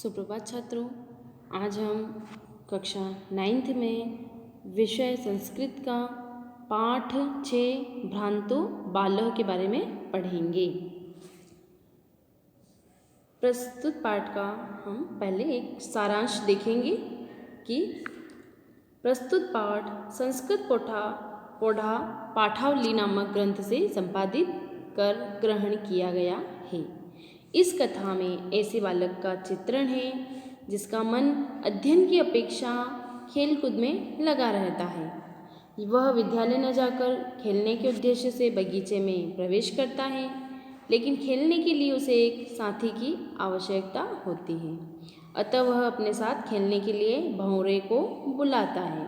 सुप्रभात छात्रों, आज हम कक्षा 9th में विषय संस्कृत का पाठ 6 भ्रांतो बालः के बारे में पढ़ेंगे। प्रस्तुत पाठ का हम पहले एक सारांश देखेंगे कि प्रस्तुत पाठ संस्कृत पौढ़ा पाठावली नामक ग्रंथ से संपादित कर ग्रहण किया गया है। इस कथा में ऐसे बालक का चित्रण है जिसका मन अध्ययन की अपेक्षा खेल कूद में लगा रहता है। वह विद्यालय न जाकर खेलने के उद्देश्य से बगीचे में प्रवेश करता है, लेकिन खेलने के लिए उसे एक साथी की आवश्यकता होती है। अतः वह अपने साथ खेलने के लिए भंवरे को बुलाता है।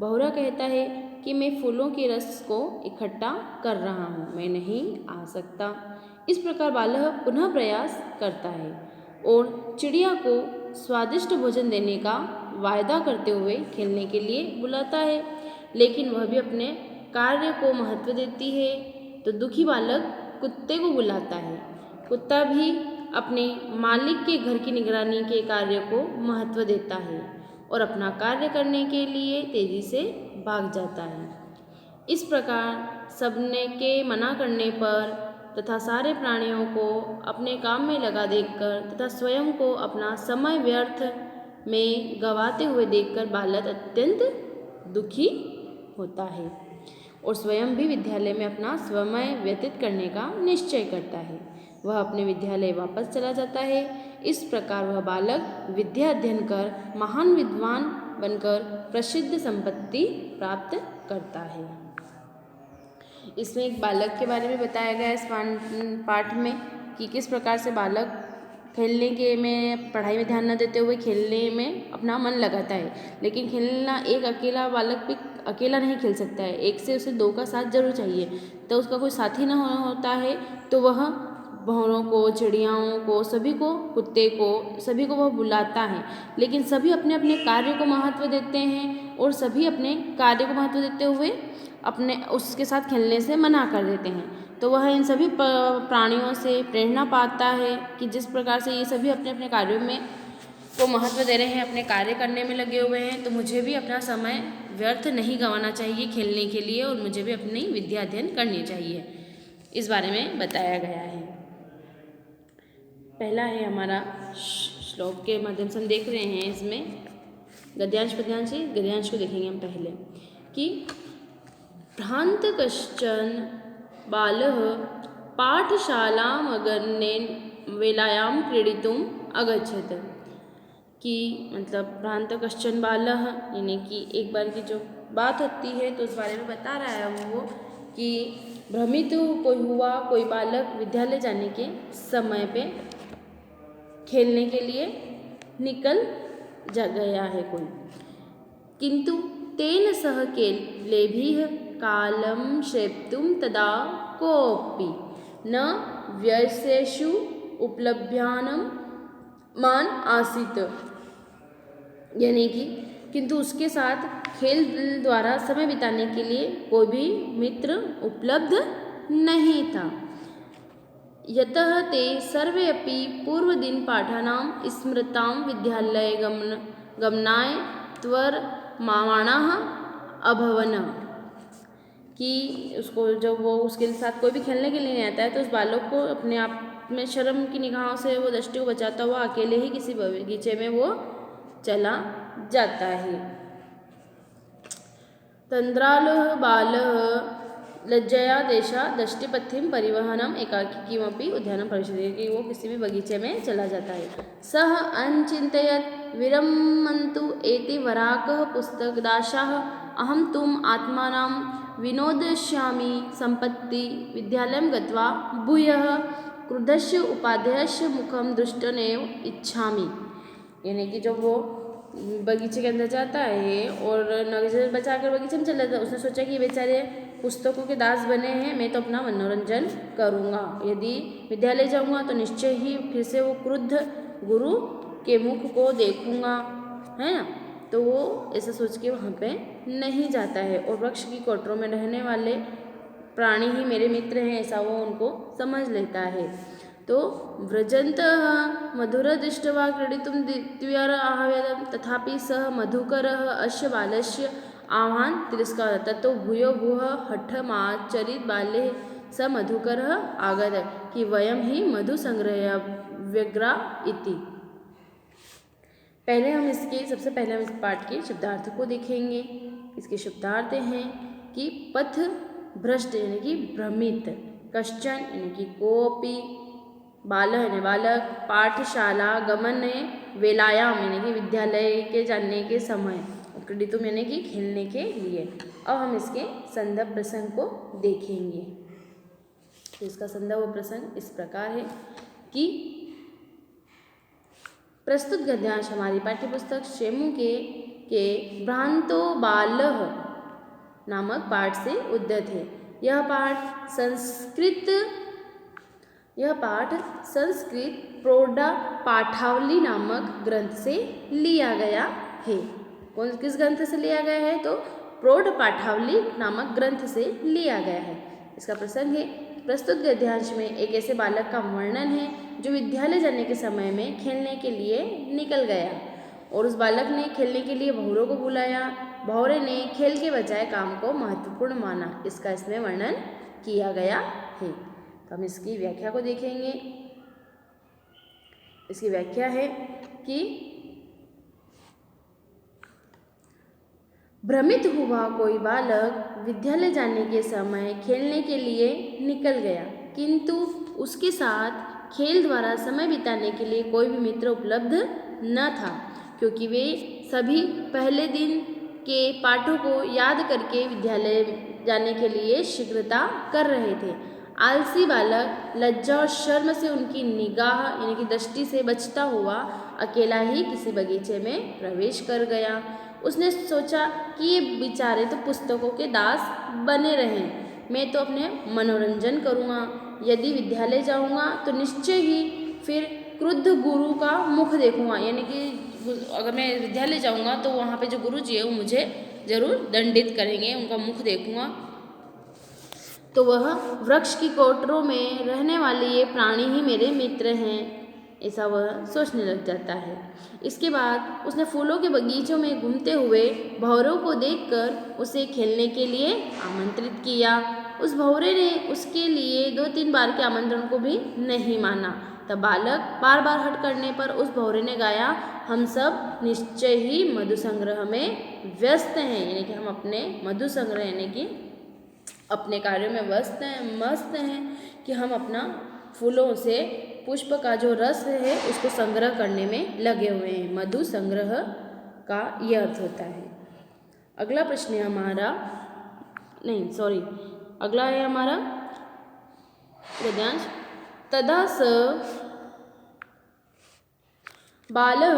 भंवरा कहता है कि मैं फूलों के रस को इकट्ठा कर रहा हूँ, मैं नहीं आ सकता। इस प्रकार बालक पुनः प्रयास करता है और चिड़िया को स्वादिष्ट भोजन देने का वायदा करते हुए खेलने के लिए बुलाता है, लेकिन वह भी अपने कार्य को महत्व देती है। तो दुखी बालक कुत्ते को बुलाता है। कुत्ता भी अपने मालिक के घर की निगरानी के कार्य को महत्व देता है और अपना कार्य करने के लिए तेजी से भाग जाता है। इस प्रकार सबने के मना करने पर तथा सारे प्राणियों को अपने काम में लगा देखकर तथा स्वयं को अपना समय व्यर्थ में गंवाते हुए देखकर बालक अत्यंत दुखी होता है और स्वयं भी विद्यालय में अपना समय व्यतीत करने का निश्चय करता है। वह अपने विद्यालय वापस चला जाता है। इस प्रकार वह बालक विद्या अध्ययन कर महान विद्वान बनकर प्रसिद्ध संपत्ति प्राप्त करता है। इसमें एक बालक के बारे में बताया गया है इस पाठ में कि किस प्रकार से बालक खेलने के में पढ़ाई में ध्यान न देते हुए खेलने में अपना मन लगाता है, लेकिन खेलना एक अकेला बालक भी अकेला नहीं खेल सकता है, एक से उसे दो का साथ जरूर चाहिए। तो उसका कोई साथी न होता है तो वह भंवरों को, चिड़ियाओं को, सभी को, कुत्ते को, सभी को वह बुलाता है, लेकिन सभी अपने अपने कार्य को महत्व देते हैं और सभी अपने कार्य को महत्व देते हुए अपने उसके साथ खेलने से मना कर देते हैं। तो वह इन सभी प्राणियों से प्रेरणा पाता है कि जिस प्रकार से ये सभी अपने अपने कार्यों में को महत्व दे रहे हैं, अपने कार्य करने में लगे हुए हैं, तो मुझे भी अपना समय व्यर्थ नहीं गंवाना चाहिए खेलने के लिए और मुझे भी अपनी विद्या अध्ययन करनी चाहिए। इस बारे में बताया गया है। पहला है हमारा श्लोक के माध्यम से हम देख रहे हैं, इसमें गद्यांश पद्यांश है। गद्यांश को देखेंगे हम पहले कि भ्रांत कश्चन बालः पाठशालामगन्येन वेलायां क्रीडितुम् अगच्छत। कि मतलब भ्रांत कश्चन बालः यानी कि एक बार की जो बात होती है तो उस बारे में बता रहा है वो कि भ्रमित कोई हुआ, कोई बालक विद्यालय जाने के समय पे खेलने के लिए निकल गया है कोई, किंतु तेन सह केलेभिः कालं क्षेप्तुं तदा कोऽपि न व्यसेषु उपलभ्यानं मान आसीत्। यानी कि किंतु उसके साथ खेल द्वारा समय बिताने के लिए कोई भी मित्र उपलब्ध नहीं था। यतः ते सर्वे अपि पूर्वदिन पाठानां स्मृतां विद्यालय गमनाय त्वरमाणाः अभवन्। कि उसको जब वो उसके साथ कोई भी खेलने के लिए नहीं आता है तो उस बालक को अपने आप में शर्म की निगाहों से वो दृष्टि को बचाता हुआ अकेले ही किसी बगीचे में वो चला जाता है। तंद्रालः बालः लज्जया देशा दष्टिपथिं परिवहनम एकाकी किमपि उद्यानं प्रविशति। कि वो किसी भी बगीचे में चला जाता है। सः अनचिन्तयत् विरमन्तु एते वराकः पुस्तकदाशाः अहं तुम आत्मानां विनोदयिष्यामि सम्प्रति विद्यालयं गत्वा भूयः क्रुद्धस्य उपाध्यायस्य मुखं दृष्टुमेव इच्छामि। यानी कि जब वो बगीचे के अंदर जाता है और नजर बचाकर बगीचे में चला जाता है, उसने सोचा कि बेचारे पुस्तकों के दास बने हैं, मैं तो अपना मनोरंजन करूँगा, यदि विद्यालय जाऊँगा तो निश्चय ही फिर से वो क्रुद्ध गुरु के मुख को देखूँगा, है ना। तो वो ऐसा सोच के वहाँ पे नहीं जाता है और वृक्ष की कोठरों में रहने वाले प्राणी ही मेरे मित्र हैं, ऐसा वो उनको समझ लेता है। तो व्रजन्तः मधुरं दृष्ट्वा क्रीडितुं द्वितीयम् तथापि सः मधुकरः अस्य बालस्य आह्वानं तिरस्कारः। ततो भूयो भूः हठमाचरित बाले स मधुकरः आगत कि वयं हि मधुसंग्रहया व्यग्रा इति। सबसे पहले हम इस पाठ के शब्दार्थ को देखेंगे। इसके शब्दार्थ हैं कि पथ भ्रष्ट यानी कि भ्रमित, कश्चन यानी कि कोपि, बालः यानी बालक, पाठशाला गमन वेलायाम यानी कि विद्यालय के जाने के समय, क्रीडितुम यानी कि खेलने के लिए। अब हम इसके संदर्भ प्रसंग को देखेंगे। तो इसका संदर्भ प्रसंग इस प्रकार है कि प्रस्तुत गद्यांश हमारी पाठ्यपुस्तक शेमू के भ्रांतो बालः नामक पाठ से उद्धृत है। यह पाठ संस्कृत प्रौढ़ पाठावली नामक ग्रंथ से लिया गया है। किस ग्रंथ से लिया गया है? तो प्रौढ़ पाठावली नामक ग्रंथ से लिया गया है। इसका प्रसंग है, प्रस्तुत गद्यांश में एक ऐसे बालक का वर्णन है जो विद्यालय जाने के समय में खेलने के लिए निकल गया और उस बालक ने खेलने के लिए भौरों को बुलाया। भौरे ने खेल के बजाय काम को महत्वपूर्ण माना। इसका इसमें वर्णन किया गया है। तो हम इसकी व्याख्या को देखेंगे। इसकी व्याख्या है कि भ्रमित हुआ कोई बालक विद्यालय जाने के समय खेलने के लिए निकल गया, किंतु उसके साथ खेल द्वारा समय बिताने के लिए कोई भी मित्र उपलब्ध न था, क्योंकि वे सभी पहले दिन के पाठों को याद करके विद्यालय जाने के लिए शीघ्रता कर रहे थे। आलसी बालक लज्जा और शर्म से उनकी निगाह यानी कि दृष्टि से बचता हुआ अकेला ही किसी बगीचे में प्रवेश कर गया। उसने सोचा कि ये बेचारे तो पुस्तकों के दास बने रहें, मैं तो अपने मनोरंजन करूँगा। यदि विद्यालय जाऊँगा तो निश्चय ही फिर क्रुद्ध गुरु का मुख देखूँगा, यानी कि अगर मैं विद्यालय जाऊँगा तो वहाँ पे जो गुरु जी है वो मुझे ज़रूर दंडित करेंगे, उनका मुख देखूँगा। तो वह वृक्ष की कोठरों में रहने वाले ये प्राणी ही मेरे मित्र हैं, ऐसा वह सोचने लग जाता है। इसके बाद उसने फूलों के बगीचों में घूमते हुए भौरों को देखकर उसे खेलने के लिए आमंत्रित किया। उस भौरे ने उसके लिए 2-3 बार के आमंत्रण को भी नहीं माना। तब बालक बार बार हट करने पर उस भौरे ने गाया, हम सब निश्चय ही मधु संग्रह में व्यस्त हैं, यानी कि हम अपने मधु संग्रह यानी कि अपने कार्यों में मस्त हैं कि हम अपना फूलों से पुष्प का जो रस है उसको संग्रह करने में लगे हुए हैं। मधु संग्रह का यह अर्थ होता है। अगला प्रश्न है हमारा अगला है हमारा गद्यांश। तदा स बालः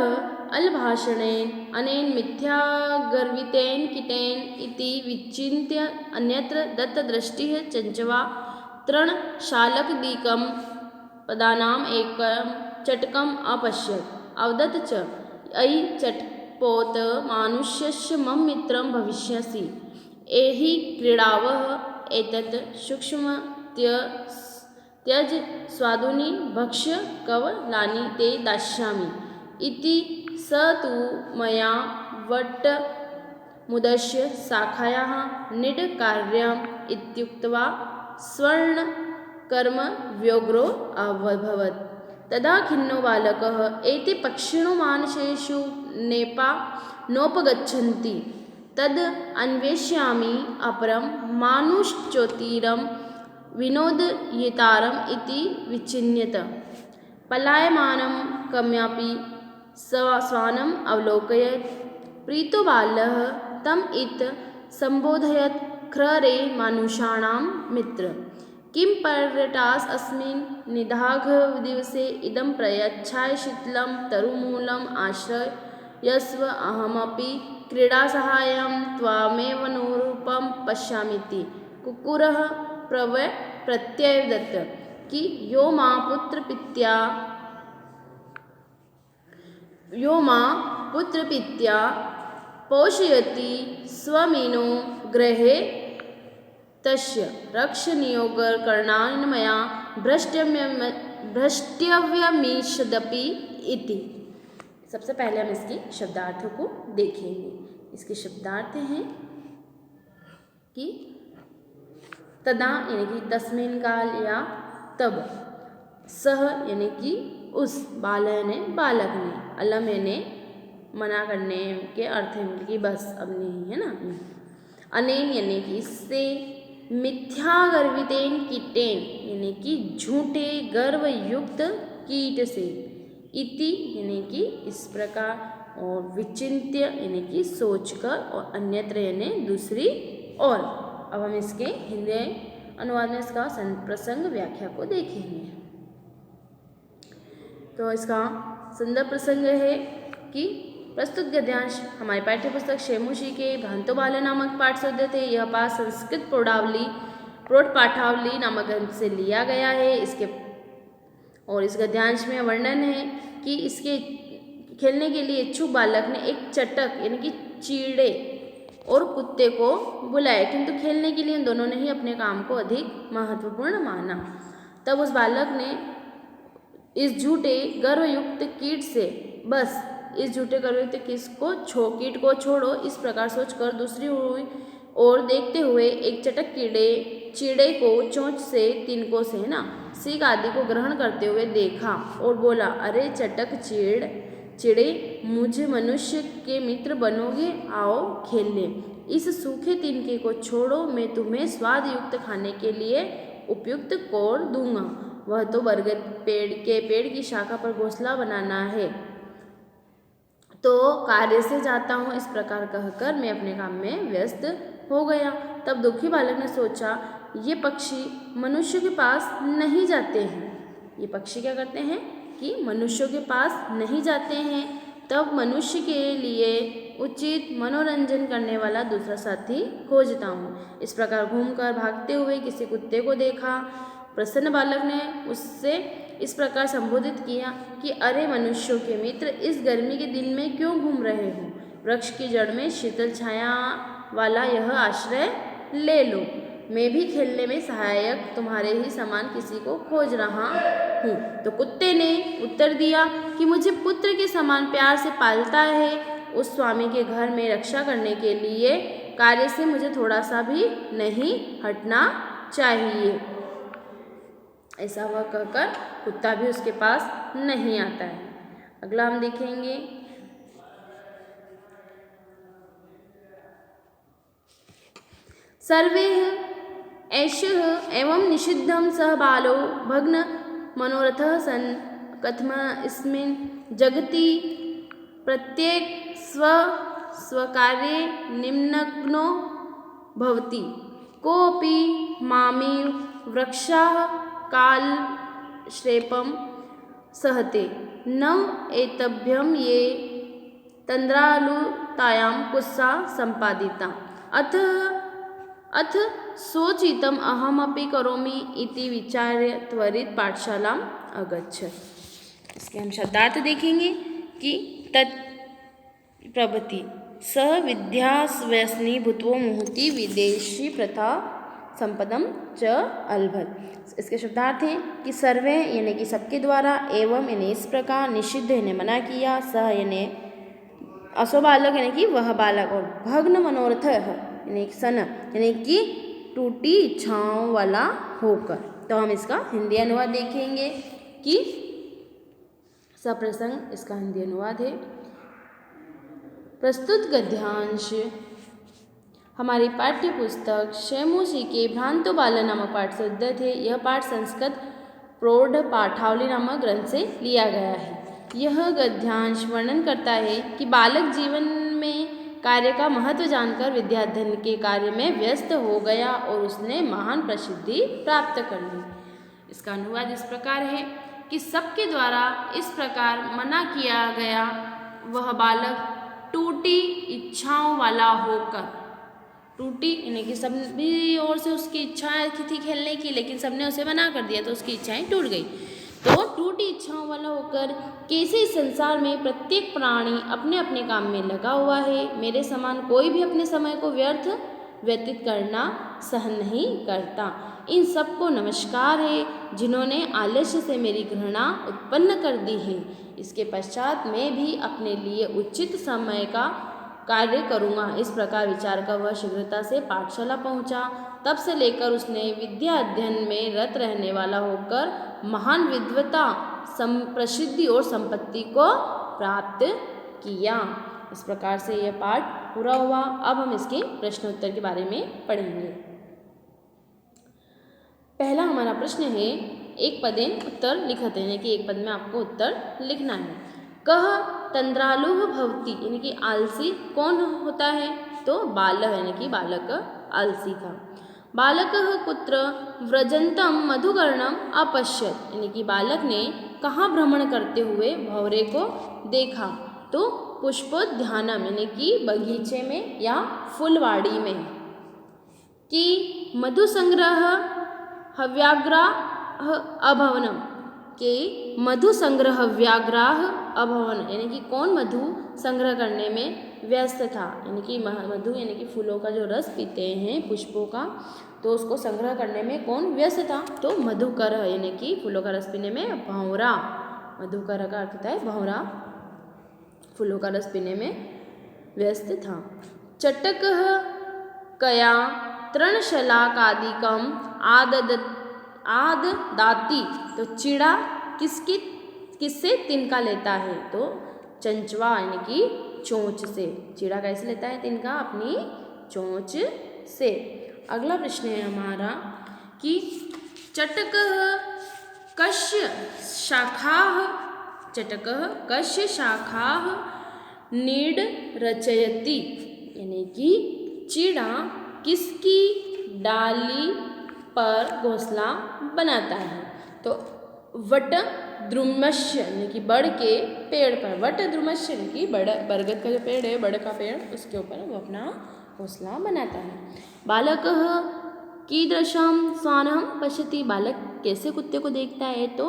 अलभाषणेन अनेन मिथ्यागर्वितेन किटेन इति विचिन्त्य अन्यत्र दत्तदृष्टिः चञ्चवा तृणशालकदिकं पदानाम् एकं चटकम् अपश्यत्। अवदत् च अयि चटपोत मानुष्यस्य मम मित्रं भविष्यसि। एहि क्रीडावः एतत् सूक्ष्म त्यज स्वादूनि भक्ष्य कवलानि ते दास्यामि इति स तु मया वटमुदस्य शाखायाः निडकार्यम् इत्युक्त्वा स्वर्णकर्म व्यग्रो अभवत्। तदा खिन्नो बालकः एते पक्षिणो मानसेषु नोपगच्छन्ति तद् अन्वेष्यामि अपरं मानुषचोतिरं विनोदयितारम् इति विचिन्यत। पलायमानं कमपि श्वानम् अवलोकयत्। प्रीतो बालः तम् इत सम्बोधयत्, ख्र रे मानुषाणां मित्र, किं पर्यटास् अस्मिन् निदाघदिवसे इदं प्रयच्छाय शीतलं तरुमूलम् आश्रयस्व। अहमपि क्रीडासहायं त्वामेव नूरूपं पश्यामीति। कुक्कुरः प्रत्यवदत् कि यो मां पुत्रपित्या पोषयति स्वमीनो गृहे तस्य रक्षणीयोपकरणानि मया भ्रष्टव्यमीषदपि इति। सबसे पहले हम इसकी शब्दार्थों को देखेंगे। इसके शब्दार्थ हैं कि तदा यानी कि तस्मिन काल या तब, सह यानी कि उस, बालय ने बालक ने, अलम यानी मना करने के अर्थ है कि बस अब नहीं है ना, अनेन यानी कि इससे, मिथ्या गर्वितेन कीटेन यानी कि झूठे गर्व युक्त कीट से, इति यानी कि इस प्रकार, और विचिन्त्य यानी कि सोचकर, और अन्यत्र यानी दूसरी ओर। अब हम इसके हिंदी अनुवाद में इसका प्रसंग व्याख्या को देखेंगे। तो इसका संदर्भ प्रसंग है कि प्रस्तुत गद्यांश हमारी पाठ्य पुस्तक शेमुशी के भ्रांतो बालय नामक पाठ से उद्धृत है। यह पाठ संस्कृत प्रौढ़ पाठावली नामक ग्रंथ से लिया गया है। और इस गद्यांश में वर्णन है कि इसके खेलने के लिए इच्छुक बालक ने एक चटक यानी कि चीड़े और कुत्ते को बुलाया, किंतु खेलने के लिए उन दोनों ने ही अपने काम को अधिक महत्वपूर्ण माना। तब उस बालक ने इस झूठे गर्वयुक्त कीट से, बस इस झूठे गर्वयुक्त कीट को छोड़ो, इस प्रकार सोचकर दूसरी ओर देखते हुए एक चटक चीड़े को चोंच से, तिनकों से ना, सीख आदि को ग्रहण करते हुए देखा और बोला, अरे चटक चिड़े, मुझे मनुष्य के मित्र बनोगे, आओ खेल ले। इस सूखे तिनके को छोड़ो, मैं तुम्हें स्वाद युक्त खाने के लिए उपयुक्त कोर दूंगा। वह तो बरगद पेड़ की शाखा पर घोंसला बनाना है, तो कार्य से जाता हूँ। इस प्रकार कहकर मैं अपने काम में व्यस्त हो गया। तब दुखी बालक ने सोचा, ये पक्षी मनुष्य के पास नहीं जाते हैं। ये पक्षी क्या करते हैं कि मनुष्यों के पास नहीं जाते हैं। तब मनुष्य के लिए उचित मनोरंजन करने वाला दूसरा साथी खोजता हूँ। इस प्रकार घूमकर भागते हुए किसी कुत्ते को देखा। प्रसन्न बालक ने उससे इस प्रकार संबोधित किया कि अरे मनुष्यों के मित्र, इस गर्मी के दिन में क्यों घूम रहे हो? वृक्ष की जड़ में शीतल छाया वाला यह आश्रय ले लो। मैं भी खेलने में सहायक तुम्हारे ही समान किसी को खोज रहा हूँ। तो कुत्ते ने उत्तर दिया कि मुझे पुत्र के समान प्यार से पालता है, उस स्वामी के घर में रक्षा करने के लिए कार्य से मुझे थोड़ा सा भी नहीं हटना चाहिए। ऐसा वह कहकर कुत्ता भी उसके पास नहीं आता है। अगला हम देखेंगे, सर्वे ऐशः एवं निषिद्धं सह बालो भग्न मनोरथः सन् कथमस्मिन् जगति प्रत्येक स्वकार्ये निमग्नो भवति। कोऽपि मामेव वृक्षाः कालक्षेपं सहते, न एतभ्यं ये तन्द्रालुतायां कुत्सा सम्पादिता। अथ सोचितम् अहमपि करोमि इति विचार्य त्वरित पाठशालाम् अगच्छत्। इसके हम शब्दार्थ देखेंगे कि तत्प्रभृति स विद्याव्यसनी भूत्वो मुहुति विदेशी प्रथा संपदम च अलभत। इसके शब्दार्थ हैं कि सर्वे यानी कि सबके द्वारा, एवं यानी इस प्रकार, निषिद्ध यानी मना किया, सह यानी असो बालक यानी कि वह बालक, और भग्न मनोरथ यानी सन यानी कि टूटी इच्छाओं वाला होकर। तो हम इसका हिंदी अनुवाद देखेंगे कि सप्रसंग इसका हिंदी अनुवाद है। प्रस्तुत गद्यांश हमारी पाठ्य पुस्तक शेमुशी के भ्रांतो बालय नामक पाठ से उद्धृत है। यह पाठ संस्कृत प्रौढ़ पाठावली नामक ग्रंथ से लिया गया है। यह गद्यांश वर्णन करता है कि बालक जीवन में कार्य का महत्व जानकर विद्याध्ययन के कार्य में व्यस्त हो गया और उसने महान प्रसिद्धि प्राप्त कर ली। इसका अनुवाद इस प्रकार है कि सबके द्वारा इस प्रकार मना किया गया वह बालक टूटी इच्छाओं वाला होकर, टूटी यानी कि सभी ओर से उसकी इच्छाएं थी खेलने की, लेकिन सबने उसे मना कर दिया तो उसकी इच्छाएं टूट गई। तो टूटी इच्छाओं वाला होकर कैसे इस संसार में प्रत्येक प्राणी अपने अपने काम में लगा हुआ है, मेरे समान कोई भी अपने समय को व्यर्थ व्यतीत करना सहन नहीं करता। इन सबको नमस्कार है जिन्होंने आलस्य से मेरी घृणा उत्पन्न कर दी है। इसके पश्चात मैं भी अपने लिए उचित समय का कार्य करूँगा। इस प्रकार विचार कर वह शीघ्रता से पाठशाला पहुँचा। तब से लेकर उसने विद्या अध्ययन में रत रहने वाला होकर महान विद्वता, प्रसिद्धि और संपत्ति को प्राप्त किया। इस प्रकार से यह पाठ पूरा हुआ। अब हम इसके प्रश्नोत्तर के बारे में पढ़ेंगे। पहला हमारा प्रश्न है, एक पदेन उत्तर लिखते हैं कि एक पद में आपको उत्तर लिखना है। कह तंद्रालुः भवति, यानी कि आलसी कौन होता है? तो बालः, यानी कि बालक आलसी था। बालकः कुत्र व्रजन्तं मधुकर्णम अपश्यत, यानी कि बालक ने कहाँ भ्रमण करते हुए भंवरे को देखा? तो पुष्पोद्यानम, यानी कि बगीचे में या फुलवाड़ी में। कि मधुसंग्रह हव्याग्रह अभवनम, के मधु संग्रह व्याग्रह अभवन, यानी कि कौन मधु संग्रह करने में व्यस्त था? यानी कि मधु यानी कि फूलों का जो रस पीते हैं पुष्पों का, तो उसको संग्रह करने में कौन व्यस्त था? तो मधुकर, यानी कि फूलों का रस पीने में भंवरा। मधुकर का अर्थ होता है भंवरा, फूलों का रस पीने में व्यस्त था। चटकः कया तृणशलाकादिकम आददाति, तो चिड़ा किससे तिनका लेता है? तो चंचवा, यानी कि चोंच से। चिड़ा कैसे लेता है तिनका? अपनी चोंच से। अगला प्रश्न है हमारा कि चटकः कस्य शाखाः, चटकः कस्य शाखाः नीड रचयति, यानी कि चिड़ा किसकी डाली पर घोंसला बनाता है? तो वट द्रुमस्य, यानी कि बड़ के पेड़ पर। वट द्रुमस्य यानी कि बरगद का जो पेड़ है, बड़ का पेड़, उसके ऊपर वो अपना घोंसला बनाता है। बालकः कीदृशं श्वानं पश्यति, बालक कैसे कुत्ते को देखता है? तो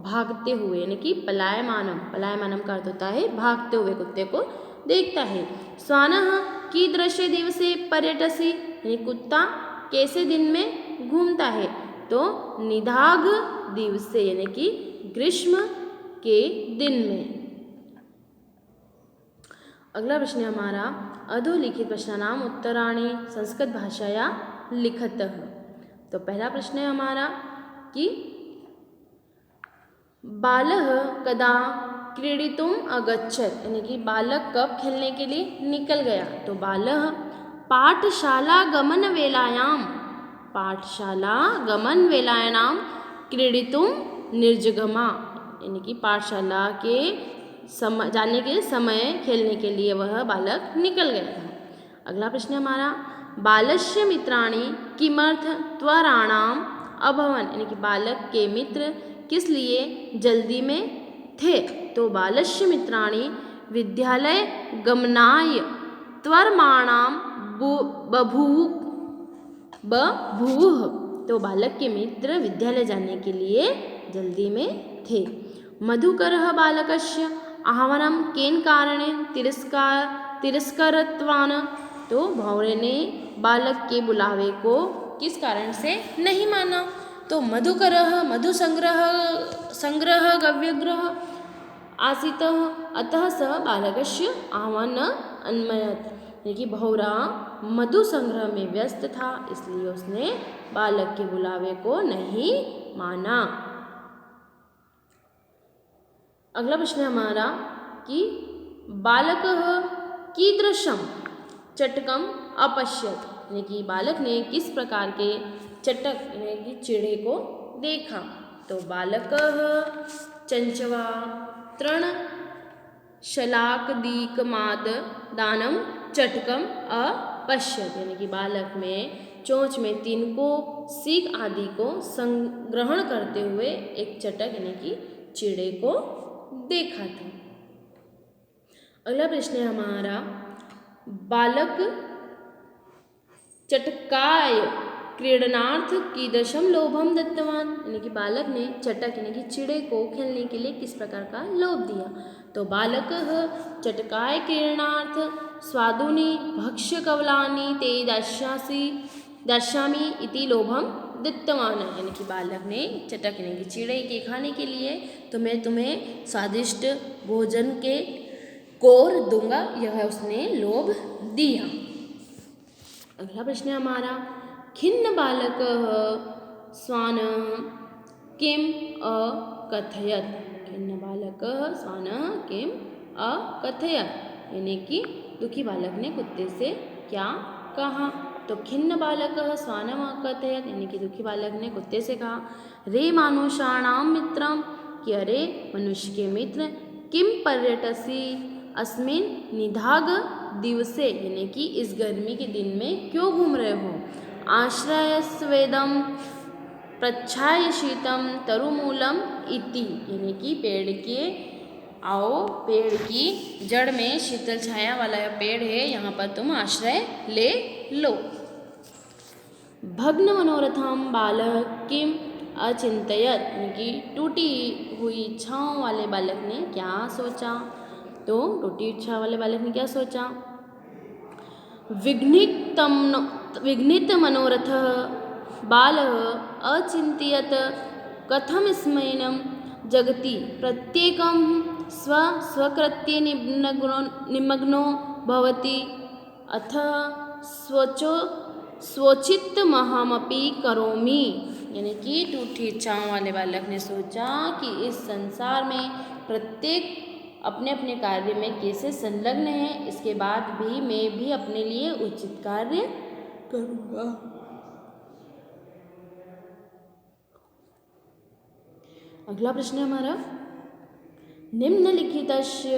भागते हुए, यानी कि पलायमानम। पलायमानम का अर्थ होता है भागते हुए कुत्ते को देखता है। श्वानः कीदृशे दिवसे पर्यटसि, यानी कुत्ता कैसे दिन में घूमता है? तो निदाघ दिवसे, यानी कि ग्रीष्म के दिन में। अगला प्रश्न हमारा, अधोलिखित प्रश्नानाम उत्तराणि संस्कृत भाषाया लिखतः। तो पहला प्रश्न है हमारा कि बालः कदा क्रीडितुम अगच्छत, यानी कि बालक कब खेलने के लिए निकल गया? तो बालः पाठशाला गमन वेलायाम, पाठशाला गमन वेलायाम क्रीडितुम निर्जगमा, यानी कि पाठशाला के जाने के समय खेलने के लिए वह बालक निकल गया था। अगला प्रश्न हमारा, बालस्य मित्राणि किमर्थ त्वराणाम अभवन, यानी कि बालक के मित्र किस लिए जल्दी में थे? तो बालस्य मित्राणि विद्यालय गमनाय त्वरमाणाम बभूवुः, तो बालक के मित्र विद्यालय जाने के लिए जल्दी में थे। मधुकरः बालकस्य आह्वानं केन कारणेन तिरस्कृतवान्, तो भंवरे ने बालक के बुलावे को किस कारण से नहीं माना? तो मधुकरः संग्रह गव्यग्रह आसीतः, अतः सः बालकस्य आह्वानं अन्मयत, यानी कि भंवरा मधु संग्रह में व्यस्त था, इसलिए उसने बालक के बुलावे को नहीं माना। अगला प्रश्न हमारा कि बालकः कीदृशं चटकम अपश्यत, यानी कि बालक ने किस प्रकार के चटक यानी कि चिड़े को देखा? तो बालकः चंचवा तृण शलाकदीकमाद दानम चटकम अपश्यत, यानी कि बालक में चोंच में तिनको सीख आदि को संग्रहण करते हुए एक चटक यानी कि चिड़े को देखा था। अगला प्रश्न है हमारा, बालक चटकाय क्रीडनार्थ कीदृशम लोभम दत्तवान, यानी कि बालक ने चटक यानी कि चिड़े को खेलने के लिए किस प्रकार का लोभ दिया। तो बालक चटकाय क्रीडनार्थ स्वादुनि भक्ष्य कवलानि ते दास्यामि इति लोभम दत्तवान, यानी कि बालक ने चटक यानी कि चिड़े के खाने के लिए तो मैं तुम्हें स्वादिष्ट भोजन के कोर दूंगा, यह उसने लोभ दिया। अगला प्रश्न है हमारा, खिन्न बालक स्वान किम अकथयत, खिन्न बालक स्वान किम अकथयत, यानी कि दुखी बालक ने कुत्ते से क्या कहा। तो खिन्न बालक स्वानम अकथयत, यानी कि दुखी बालक ने कुत्ते से कहा, रे मानुषाणाम मित्रम, कि अरे मनुष्य के मित्र, किम पर्यटसी अस्मिन निधाग दिवसे, यानी कि इस गर्मी के दिन में क्यों घूम रहे हो। आश्रय स्वेदम प्रच्छाय शीतम तरुमूलम इति, यानी कि पेड़ के पेड़ की जड़ में शीतल छाया वाला पेड़ है, यहाँ पर तुम आश्रय ले लो। भग्न मनोरथम बालक किम अचिंतयत, यानी कि टूटी हुई इच्छाओं वाले बालक ने क्या सोचा। तो टूटी इच्छा वाले बालक ने क्या सोचा, विघ्नित मनोरथ बाल अचिंत्यत कथम स्मैनम जगति प्रत्येकम स्वकृत्ये निमग्नो भवति अथ स्वचित्त महामपि करोमि, यानी कि टूटी इच्छाओं वाले बालक ने सोचा कि इस संसार में प्रत्येक अपने अपने कार्य में कैसे संलग्न है, इसके बाद भी मैं भी अपने लिए उचित कार्य करूँगा। अगला प्रश्न है हमारा, निम्नलिखितस्य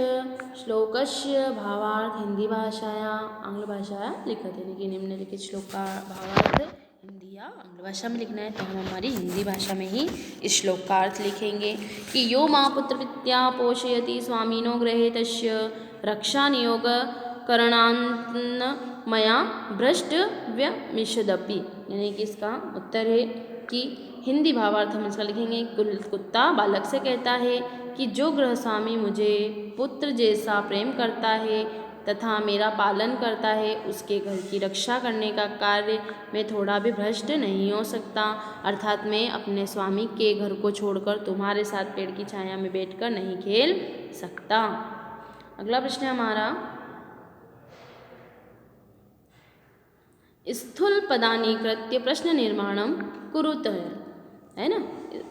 श्लोकस्य भावार्थ हिंदी भाषाया आंग्ल भाषाया लिखत, यानी कि निम्नलिखित श्लोक का भावार्थ हिंदी या आंग्ल भाषा में लिखना है, तो हम हमारी हिंदी भाषा में ही इस श्लोक का अर्थ लिखेंगे कि यो माँ पुत्र विद्या पोषयति स्वामिनो गृहे तस्य रक्षा नियोग करणान्न मया भ्रष्ट व्यमिषदपि, यानी कि इसका उत्तर है कि हिंदी भावार्थ हम इसका लिखेंगे, कुत्ता बालक से कहता है कि जो गृहस्वामी मुझे पुत्र जैसा प्रेम करता है तथा मेरा पालन करता है, उसके घर की रक्षा करने का कार्य मैं थोड़ा भी भ्रष्ट नहीं हो सकता, अर्थात मैं अपने स्वामी के घर को छोड़कर तुम्हारे साथ पेड़ की छाया में बैठकर नहीं खेल सकता। अगला प्रश्न है हमारा, स्थूल पदानि कृत्य प्रश्न निर्माणम कुरुत, है ना,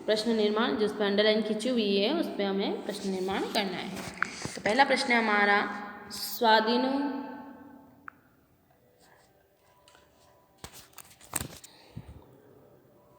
प्रश्न निर्माण जिस पर अंडरलाइन खींची हुई है उस पर हमें प्रश्न निर्माण करना है। तो पहला प्रश्न है हमारा, स्वादिनो